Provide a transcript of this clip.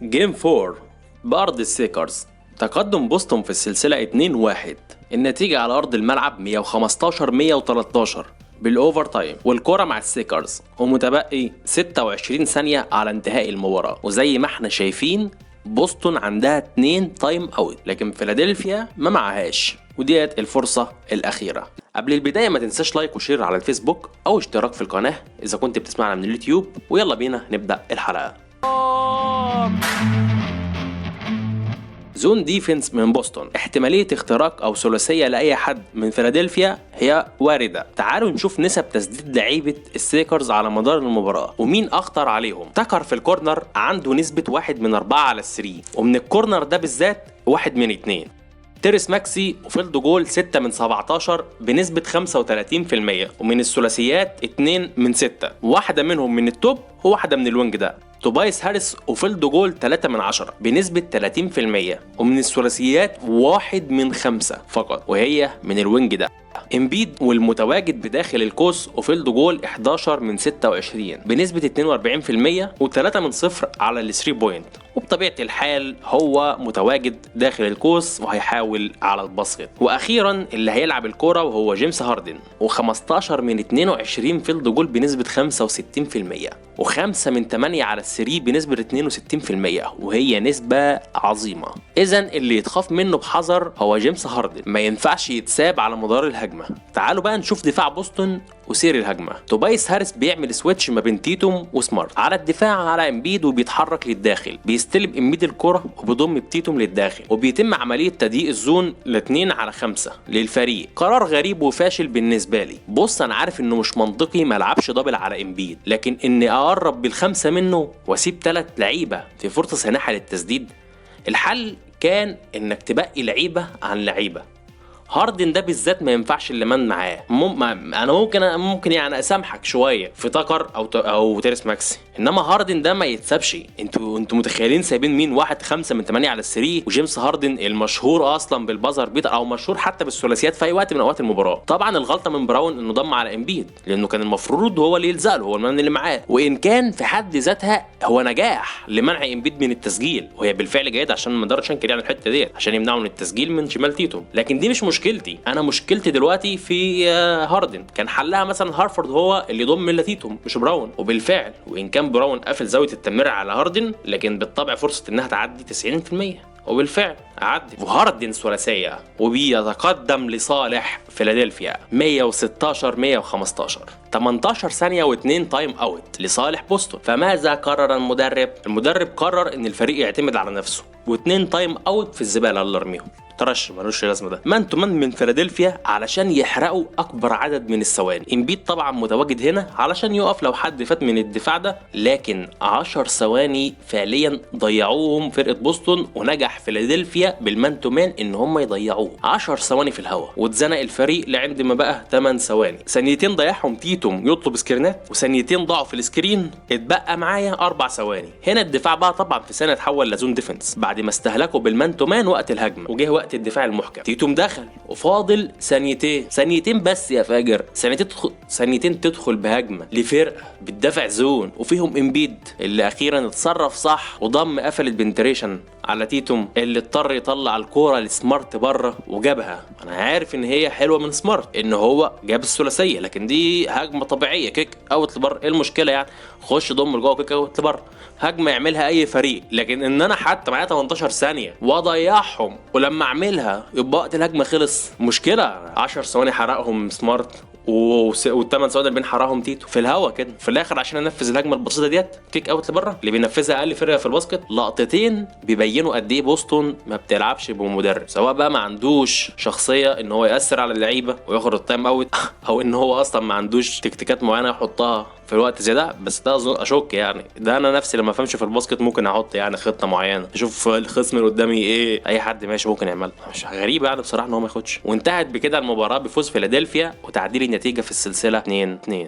جيم 4 بأرض السيكرز. تقدم بوسطن في السلسلة 2-1. النتيجة على أرض الملعب 115-113 بالأوفر تايم، والكرة مع السيكرز ومتبقي 26 ثانية على انتهاء المباراة. وزي ما احنا شايفين بوسطن عندها 2 تايم اوت، لكن فيلادلفيا ما معهاش، وديت الفرصة الأخيرة. قبل البداية ما تنساش لايك وشير على الفيسبوك أو اشتراك في القناة إذا كنت بتسمعنا من اليوتيوب. ويلا بينا نبدأ الحلقة. زون ديفنس من بوسطن. احتمالية اختراق أو ثلاثية لأي حد من فيلادلفيا هي واردة. تعالوا نشوف نسب تسديد لعيبة السيكرز على مدار المباراة ومين أخطر عليهم. تاكر في الكورنر عنده نسبة 1 من 4 على 3، ومن الكورنر ده بالذات 1 من 2. تيريس ماكسي وفيلد جول 6 من 17 بنسبة 35%، ومن الثلاثيات 2 من 6، واحدة منهم من التوب وواحدة من الوينج ده. توبايس هاريس وفيلد جول 3 من 10 بنسبة 30%، ومن الثلاثيات 1 من 5 فقط، وهي من الوينج ده. امبيد والمتواجد بداخل القوس وفيلد جول 11 من 26 بنسبة 42%، و3 من 0 على الثري بوينت. وبطبيعة الحال هو متواجد داخل القوس وهيحاول على الباسكت. واخيرا اللي هيلعب الكرة وهو جيمس هاردن، و15 من 22 فيلد جول بنسبة 65%، و5 من 8 على الثري بنسبة 62%، وهي نسبة عظيمة. اذا اللي يتخاف منه بحذر هو جيمس هاردن، ما ينفعش يتساب على مدار الهجمة. تعالوا بقى نشوف دفاع بوسطن وسير الهجمة. توبايس هاريس بيعمل سويتش ما بين تيتوم وسمارت على الدفاع على امبيد، وبيتحرك للداخل، بيستلم امبيد الكرة وبيضم بتيتوم للداخل، وبيتم عملية تضييق الزون ل2 على 5 للفريق. قرار غريب وفاشل بالنسبة لي. بص انا عارف انه مش منطقي ما العبش دبل على امبيد، لكن اني اقرب بالخمسة منه واسيب 3 لعيبة في فرصة سانحة للتسديد، الحل كان انك تبقي لعيبة عن لعيبة. هاردن ده بالذات ما ينفعش اللي من معاه. انا ممكن يعني اسامحك شويه في تاكر او تيريس ماكسي، انما هاردن ده ما يتسابش. انتوا متخيلين سايبين مين؟ 1 5 من 8 على الثري، وجيمس هاردن المشهور اصلا بالبازر بيتر، او مشهور حتى بالثلاثيات في اي وقت من اوقات المباراه. طبعا الغلطه من براون انه ضم على امبيد، لانه كان المفروض هو اللي يلزق له، هو المن اللي معاه، وان كان في حد ذاتها هو نجاح لمنع امبيد من التسجيل، وهي بالفعل جيد عشان ما قدرش انكر يعني الحته ديت عشان يمنعه من التسجيل من شمال تيتو. لكن دي مش مشكلتي. انا مشكلتي دلوقتي في هاردن. كان حلها مثلا هارفورد هو اللي يضم لتيتوم مش براون، وبالفعل وان كان براون قافل زاويه التمرير على هاردن، لكن بالطبع فرصه انها تعدي 90%، وبالفعل عدت وهاردن ثلاثيه، وبيتقدم لصالح فيلادلفيا 116-115. 18 ثانيه و2 تايم اوت لصالح بوسطن. فماذا قرر المدرب؟ المدرب قرر ان الفريق يعتمد على نفسه، و2 تايم اوت في الزباله الله ارميهم، ترش ملوش لازمه. ده مان تو مان من فيلادلفيا علشان يحرقوا اكبر عدد من الثواني. امبيد طبعا متواجد هنا علشان يقف لو حد فات من الدفاع ده، لكن 10 ثواني فعليا ضيعوهم فرقه بوسطن، ونجح فيلادلفيا بالمان تو مان ان هم يضيعوه 10 ثواني في الهواء، واتزنق الفريق لعند ما بقى 8 ثواني. ثانيتين ضيعهم تيتوم يطلب سكرينات، وثانيتين ضاعوا في السكرين، اتبقى معايا 4 ثواني. هنا الدفاع بقى طبعا في ثانيه اتحول لزون ديفنس بعد ما استهلكوا بالمان تو مان وقت الهجمه، وجه وقت الدفاع المحكم. تيتوم دخل وفاضل ثانيتين بس يا فاجر، ثانيتين تدخل بهجمه لفرقه بتدافع زون وفيهم امبيد اللي اخيرا اتصرف صح وضم قفلت بنتريشن على تيتوم، اللي اضطر يطلع الكوره لسمارت بره وجابها. انا عارف ان هي حلوه من سمارت ان هو جاب الثلاثيه، لكن دي هجمه طبيعيه، كيك اوت لبره. ايه المشكله يعني؟ خش ضم لجوه كيك اوت لبره، هجمه يعملها اي فريق. لكن ان انا حتى معايا 18 ثانيه واضيعهم، ولما اعملها يبقى وقت الهجمه خلص، مشكله. 10 ثواني حرقهم سمارت، والثمان ثواني اللي بين حراهم تيتو في الهوا كده في الاخر عشان انفذ الهجمه البسيطه ديت كيك اوت لبره اللي بينفذها اقل فرقه في الباسكت. لقطتين بيبينوا قد ايه بوسطن ما بتلعبش بمدرب، سواء بقى ما عندوش شخصيه ان هو ياثر على اللعيبه وياخد التايم اوت، او ان هو اصلا ما عندوش تكتيكات معينه يحطها في الوقت زي ده. بس ده اظن اشك يعني، ده انا نفسي لما افهمش في الباسكت ممكن احط يعني خطه معينه اشوف الخصم اللي قدامي ايه، اي حد ماشي ممكن يعملها. مش غريبه يعني بصراحه ان هو ما ياخدش. وانتهت بكده المباراه بفوز فيلادلفيا وتعديل النتيجه في السلسله 2-2.